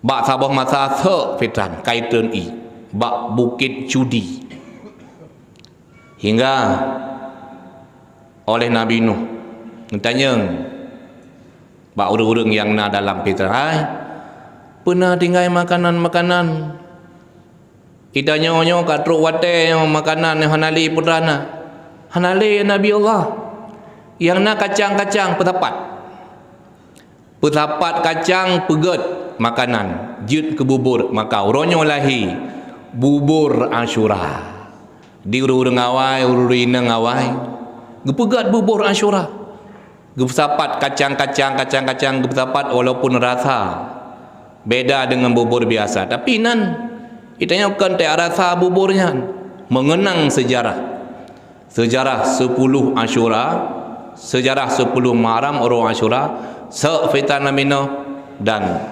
bak sabah masa se fitran kaitan bak bukit judi, hingga oleh Nabi Nuh tanya bak urang-urang yang na dalam fitran, pernah tinggal makanan-makanan kita nyonya kat truk wate makanan yang hanali putrana hanali Nabi Allah yang na kacang-kacang petapat kacang pegat makanan jut ke bubur maka uronyo lahi bubur Asyura di urang awai urang awai gepegat bubur Asyura gepesapat kacang-kacang gepesapat walaupun rasa beda dengan bubur biasa tapi nan kita nyokan tak rasa buburnya mengenang sejarah 10 Asyura, sejarah 10 Muharram orang Asyura, se fitan namino dan